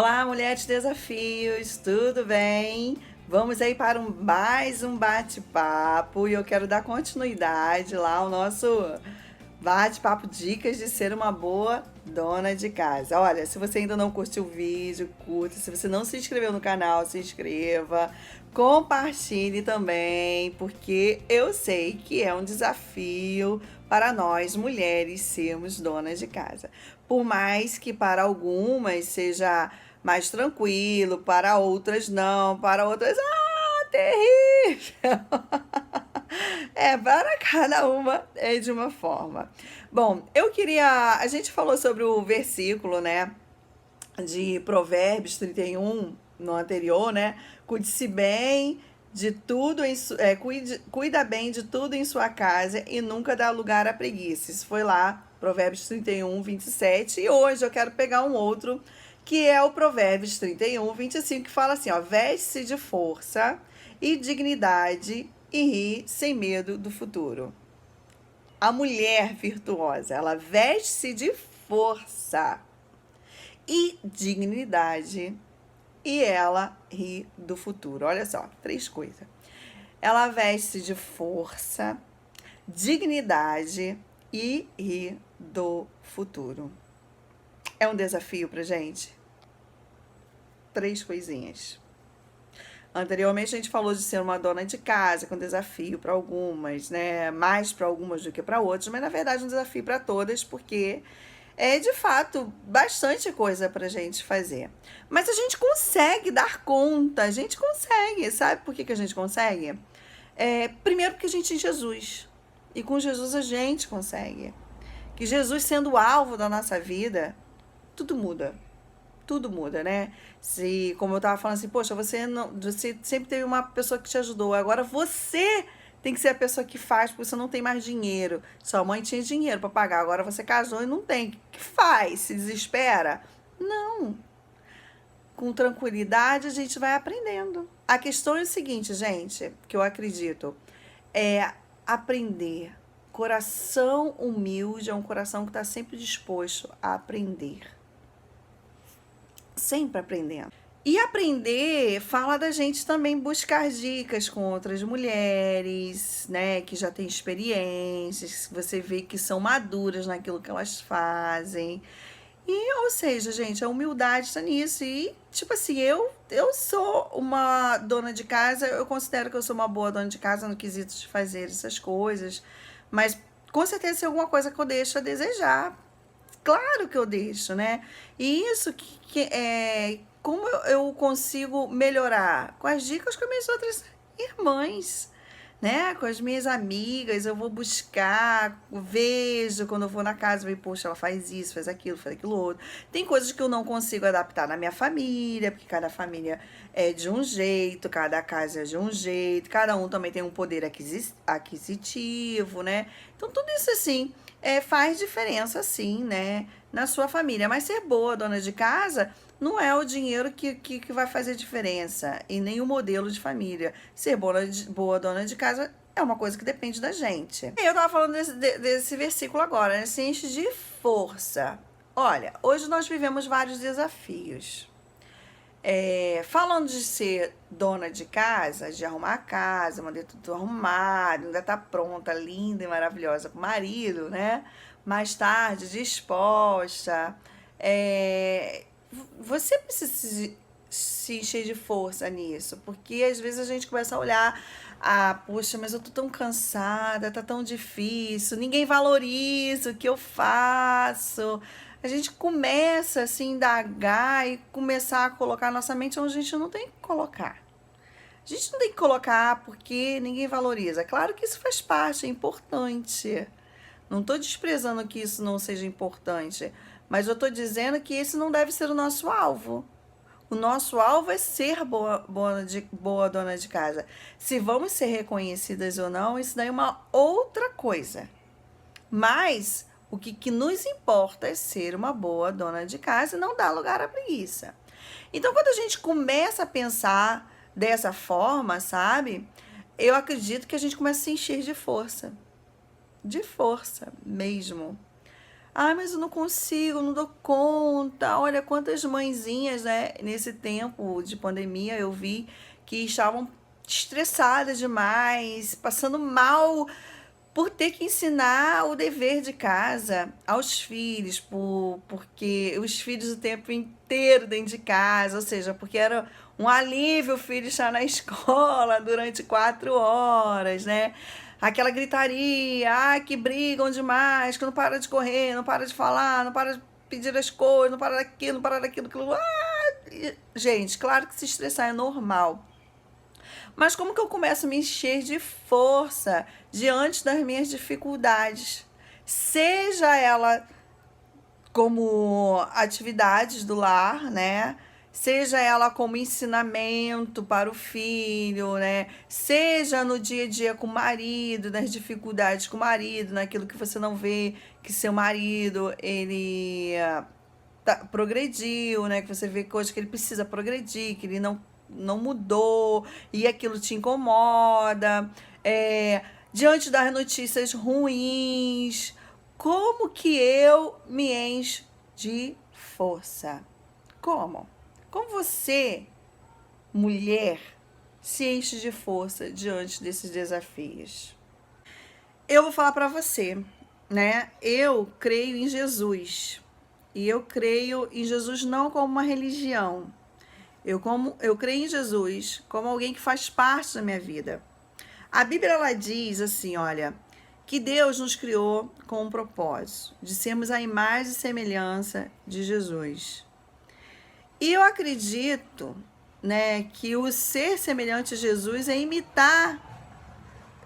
Olá, mulheres desafios, tudo bem? Vamos aí para mais um bate-papo e eu quero dar continuidade lá ao nosso bate-papo dicas de ser uma boa dona de casa. Olha, se você ainda não curtiu o vídeo, curta. Se você não se inscreveu no canal, se inscreva. Compartilhe também, porque eu sei que é um desafio para nós mulheres sermos donas de casa. Por mais que para algumas seja mais tranquilo, para outras não, para outras, terrível! É, para cada uma é de uma forma. Bom, eu queria. A gente falou sobre o versículo, né? De Provérbios 31 no anterior, né? Cuide-se bem de tudo, cuida bem de tudo em sua casa e nunca dá lugar à preguiça. Isso foi lá, Provérbios 31, 27. E hoje eu quero pegar um outro, que é o Provérbios 31, 25, que fala assim: ó, veste-se de força e dignidade e ri sem medo do futuro. A mulher virtuosa, ela veste-se de força e dignidade e ela ri do futuro. Olha só, três coisas. Ela veste de força, dignidade e ri do futuro. É um desafio pra gente? Três coisinhas. Anteriormente a gente falou de ser uma dona de casa, com desafio para algumas, né? Mais para algumas do que para outras, mas na verdade um desafio para todas, porque é de fato bastante coisa pra gente fazer. Mas a gente consegue dar conta, a gente consegue. Sabe por que a gente consegue? Primeiro porque a gente tem Jesus. E com Jesus a gente consegue. Que Jesus sendo o alvo da nossa vida, tudo muda. Tudo muda, né? Se, como eu tava falando assim, poxa, você sempre teve uma pessoa que te ajudou, agora você tem que ser a pessoa que faz, porque você não tem mais dinheiro. Sua mãe tinha dinheiro para pagar, agora você casou e não tem. O que faz? Se desespera? Não. Com tranquilidade a gente vai aprendendo. A questão é o seguinte, gente, que eu acredito, é aprender. Coração humilde é um coração que está sempre disposto a aprender. Sempre aprendendo. E aprender fala da gente também buscar dicas com outras mulheres, né, que já têm experiências, que você vê que são maduras naquilo que elas fazem. E, ou seja, gente, a humildade está nisso. E, tipo assim, eu sou uma dona de casa, eu considero que eu sou uma boa dona de casa no quesito de fazer essas coisas, mas com certeza tem alguma coisa que eu deixo a desejar. Claro que eu deixo, né? E isso como eu consigo melhorar? Com as dicas com as minhas outras irmãs, né? Com as minhas amigas, eu vou buscar, vejo quando eu vou na casa, eu vejo, poxa, ela faz aquilo, faz aquilo outro. Tem coisas que eu não consigo adaptar na minha família, porque cada família é de um jeito, cada casa é de um jeito, cada um também tem um poder aquisitivo, né? Então, tudo isso assim faz diferença, sim, né? Na sua família. Mas ser boa dona de casa não é o dinheiro que vai fazer diferença e nem o modelo de família. Ser boa dona de casa é uma coisa que depende da gente. Eu tava falando desse versículo agora, né? Se enche de força. Olha, hoje nós vivemos vários desafios. Falando de ser dona de casa, de arrumar a casa, manter tudo arrumado, ainda tá pronta, linda e maravilhosa pro marido, né? Mais tarde, disposta. Você precisa se encher de força nisso, porque às vezes a gente começa a olhar, poxa, mas eu tô tão cansada, tá tão difícil, ninguém valoriza o que eu faço. A gente começa assim, a indagar e começar a colocar a nossa mente onde a gente não tem que colocar. A gente não tem que colocar porque ninguém valoriza. Claro que isso faz parte, é importante. Não estou desprezando que isso não seja importante, mas eu estou dizendo que esse não deve ser o nosso alvo. O nosso alvo é ser boa dona de casa. Se vamos ser reconhecidas ou não, isso daí é uma outra coisa. Mas o que nos importa é ser uma boa dona de casa e não dar lugar à preguiça. Então, quando a gente começa a pensar dessa forma, sabe? Eu acredito que a gente começa a se encher de força. De força mesmo. Ai, mas eu não consigo, não dou conta. Olha quantas mãezinhas, né, nesse tempo de pandemia eu vi que estavam estressadas demais, passando mal por ter que ensinar o dever de casa aos filhos, porque os filhos o tempo inteiro dentro de casa, ou seja, porque era um alívio o filho estar na escola durante 4 horas, né? Aquela gritaria, que brigam demais, que não para de correr, não para de falar, não para de pedir as coisas, não para daquilo, não para daquilo, aquilo. Gente, claro que se estressar é normal. Mas como que eu começo a me encher de força diante das minhas dificuldades? Seja ela como atividades do lar, né? Seja ela como ensinamento para o filho, né? Seja no dia a dia com o marido, nas dificuldades com o marido, naquilo que você não vê que seu marido, ele progrediu, né? Que você vê coisas que ele precisa progredir, que ele não mudou e aquilo te incomoda. Diante das notícias ruins, como que eu me encho de força? Como? Como você, mulher, se enche de força diante desses desafios? Eu vou falar para você, né? Eu creio em Jesus. E eu creio em Jesus não como uma religião. Eu creio em Jesus como alguém que faz parte da minha vida. A Bíblia ela diz assim, olha, que Deus nos criou com um propósito, de sermos a imagem e semelhança de Jesus. E eu acredito, né, que o ser semelhante a Jesus é imitar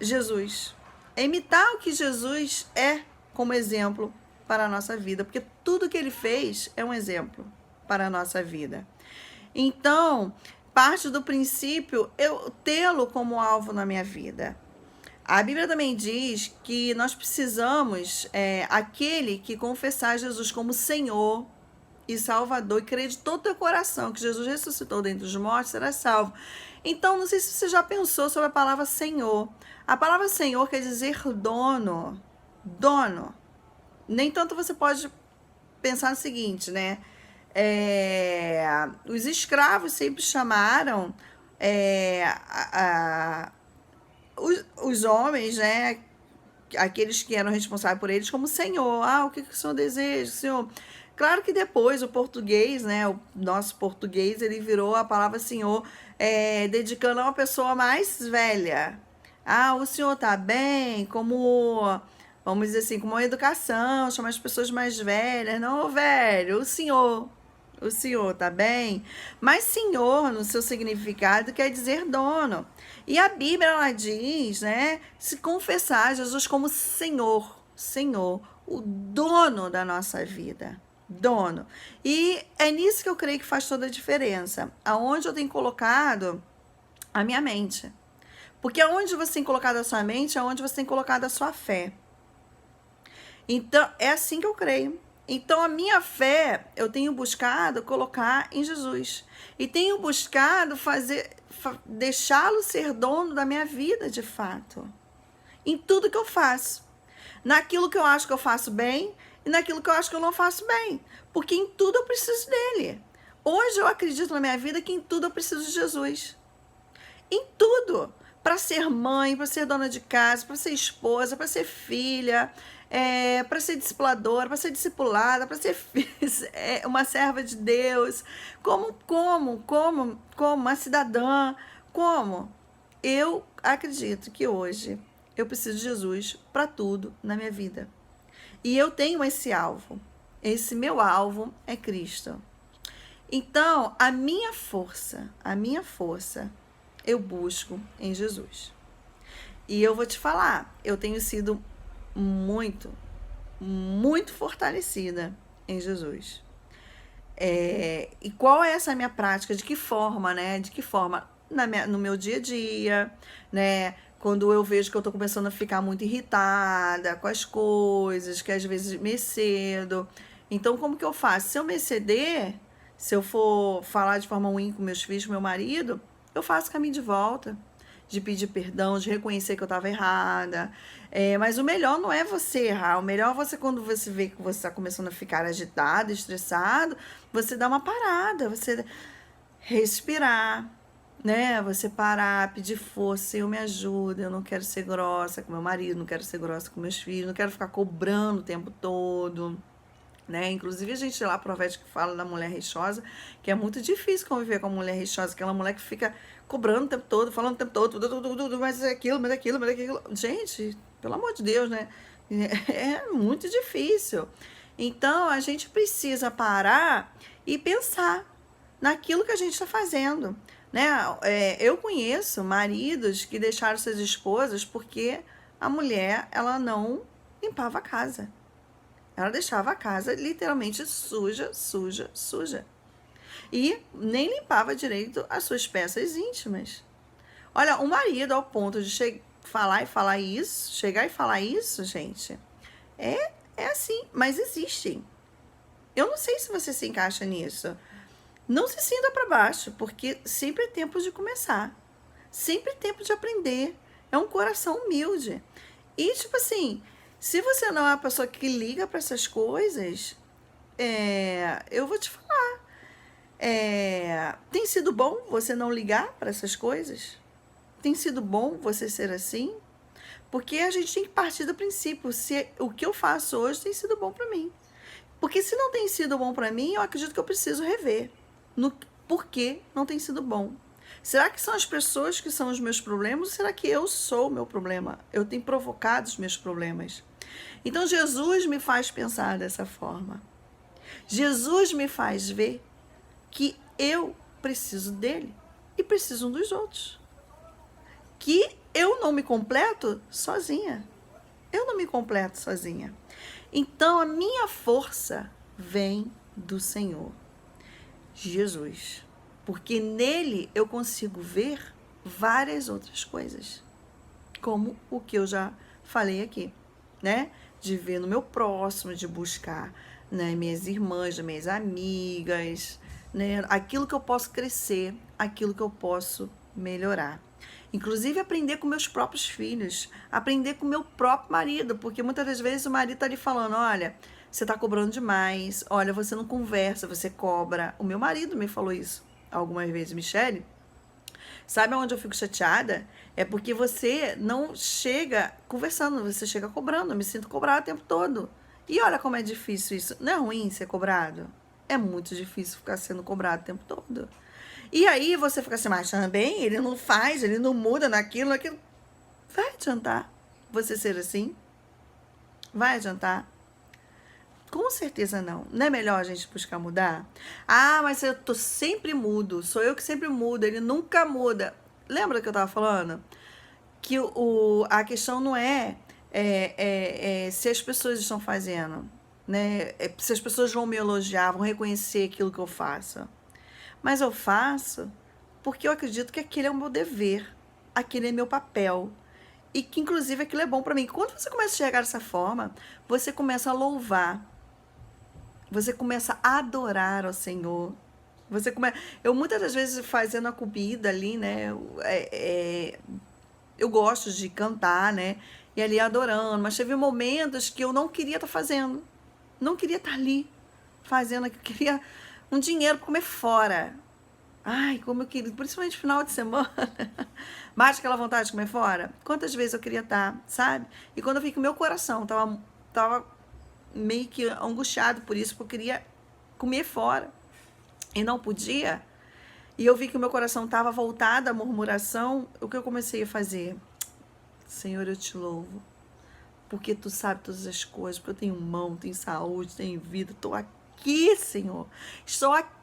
Jesus. É imitar o que Jesus é como exemplo para a nossa vida, porque tudo que ele fez é um exemplo para a nossa vida. Então, parte do princípio eu tê-lo como alvo na minha vida. A Bíblia também diz que nós precisamos, aquele que confessar Jesus como Senhor e Salvador e crer de todo o teu coração que Jesus ressuscitou dentre os mortos, será salvo. Então, não sei se você já pensou sobre a palavra Senhor. A palavra Senhor quer dizer dono. Dono. Nem tanto você pode pensar no seguinte, né? Os escravos sempre chamaram os homens, né? Aqueles que eram responsáveis por eles como Senhor. O que o Senhor deseja, Senhor? Claro que depois o português, né? O nosso português, ele virou a palavra Senhor, dedicando a uma pessoa mais velha. O senhor tá bem? Como, vamos dizer assim, como uma educação, chama as pessoas mais velhas. Não, velho, o senhor tá bem? Mas senhor, no seu significado, quer dizer dono. E a Bíblia, ela diz, né? Se confessar Jesus como Senhor, Senhor, o dono da nossa vida. Dono. E é nisso que eu creio que faz toda a diferença. Aonde eu tenho colocado a minha mente. Porque aonde você tem colocado a sua mente, é onde você tem colocado a sua fé. Então, é assim que eu creio. Então, a minha fé, eu tenho buscado colocar em Jesus. E tenho buscado deixá-lo ser dono da minha vida, de fato. Em tudo que eu faço. Naquilo que eu acho que eu faço bem e naquilo que eu acho que eu não faço bem. Porque em tudo eu preciso dele. Hoje eu acredito na minha vida que em tudo eu preciso de Jesus. Em tudo. Para ser mãe, para ser dona de casa, para ser esposa, para ser filha, para ser discipuladora, para ser discipulada, para ser uma serva de Deus, como uma cidadã, como? Eu acredito que hoje eu preciso de Jesus para tudo na minha vida. E eu tenho esse alvo. Esse meu alvo é Cristo. Então, a minha força, eu busco em Jesus. E eu vou te falar, eu tenho sido muito, muito fortalecida em Jesus. E qual é essa minha prática? De que forma, né? De que forma? No meu dia a dia, né? Quando eu vejo que eu tô começando a ficar muito irritada com as coisas, que às vezes me excedo. Então, como que eu faço? Se eu me exceder, se eu for falar de forma ruim com meus filhos, com meu marido, eu faço caminho de volta. de pedir perdão, de reconhecer que eu estava errada. Mas o melhor não é você errar. O melhor é você, quando você vê que você está começando a ficar agitado, estressado, você dá uma parada, você respirar, né? Você parar, pedir força, Senhor, me ajuda, eu não quero ser grossa com meu marido, não quero ser grossa com meus filhos, não quero ficar cobrando o tempo todo, né? Inclusive a gente lá Provérbios que fala da mulher rixosa, que é muito difícil conviver com a mulher rixosa, aquela mulher que fica cobrando o tempo todo, falando o tempo todo, tudo, mas aquilo, mas aquilo, mas aquilo. Gente, pelo amor de Deus, né? É muito difícil. Então a gente precisa parar e pensar naquilo que a gente está fazendo, né? Eu conheço maridos que deixaram suas esposas porque a mulher, ela não limpava a casa. Ela deixava a casa literalmente suja, suja, suja. E nem limpava direito as suas peças íntimas. Olha, o marido ao ponto de chegar e falar isso, gente, é assim, mas existem. Eu não sei se você se encaixa nisso. Não se sinta para baixo, porque sempre é tempo de começar. Sempre é tempo de aprender. É um coração humilde. E, tipo assim, se você não é uma pessoa que liga para essas coisas, eu vou te falar. Tem sido bom você não ligar para essas coisas? Tem sido bom você ser assim? Porque a gente tem que partir do princípio, se o que eu faço hoje tem sido bom para mim. Porque se não tem sido bom para mim, eu acredito que eu preciso rever no porquê não tem sido bom. Será que são as pessoas que são os meus problemas? Ou será que eu sou o meu problema? Eu tenho provocado os meus problemas. Então Jesus me faz pensar dessa forma. Jesus me faz ver que eu preciso dele e preciso um dos outros. Que eu não me completo sozinha. Eu não me completo sozinha. Então a minha força vem do Senhor Jesus, porque nele eu consigo ver várias outras coisas, como o que eu já falei aqui, né? De ver no meu próximo, de buscar, né, minhas irmãs, minhas amigas, né? Aquilo que eu posso crescer, aquilo que eu posso melhorar. Inclusive aprender com meus próprios filhos, aprender com meu próprio marido, porque muitas das vezes o marido tá ali falando, olha, você tá cobrando demais, olha, você não conversa, você cobra. O meu marido me falou isso algumas vezes, Michele, sabe onde eu fico chateada? É porque você não chega conversando, você chega cobrando, eu me sinto cobrada o tempo todo. E olha como é difícil isso. Não é ruim ser cobrado? É muito difícil ficar sendo cobrado o tempo todo. E aí você fica assim, mas também ele não faz, ele não muda naquilo. Vai adiantar você ser assim? Vai adiantar? Com certeza não. Não é melhor a gente buscar mudar? Ah, mas eu tô sempre mudo. Sou eu que sempre mudo. Ele nunca muda. Lembra que eu tava falando? Que a questão não se as pessoas estão fazendo, né? Se as pessoas vão me elogiar, vão reconhecer aquilo que eu faço. Mas eu faço porque eu acredito que aquele é o meu dever. Aquele é meu papel. E que, inclusive, aquilo é bom para mim. Quando você começa a enxergar dessa forma, você começa a louvar. Você começa a adorar ao Senhor. Eu muitas das vezes fazendo a comida ali, né? Eu gosto de cantar, né? E ali adorando. Mas teve momentos que eu não queria estar fazendo. Não queria estar ali fazendo. Eu queria um dinheiro para comer fora. Ai, como eu queria. Principalmente no final de semana. Bate aquela vontade de comer fora. Quantas vezes eu queria estar, sabe? E quando eu vi que o meu coração tava meio que angustiado por isso, porque eu queria comer fora e não podia, e eu vi que o meu coração estava voltado à murmuração, o que eu comecei a fazer? Senhor, eu te louvo, porque tu sabe todas as coisas, porque eu tenho mão, tenho saúde, tenho vida, estou aqui, Senhor, estou aqui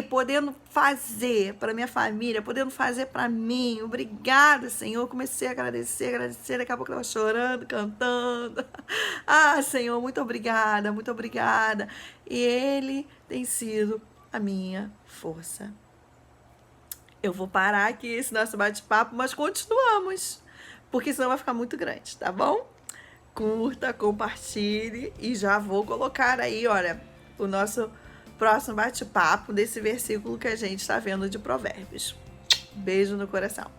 podendo fazer para minha família, podendo fazer para mim. Obrigada, Senhor. Comecei a agradecer. Daqui a pouco eu estava chorando, cantando. Ah, Senhor, muito obrigada, muito obrigada. E Ele tem sido a minha força. Eu vou parar aqui esse nosso bate-papo, mas continuamos, porque senão vai ficar muito grande, tá bom? Curta, compartilhe e já vou colocar aí, olha, o nosso próximo bate-papo desse versículo que a gente está vendo de Provérbios. Beijo no coração.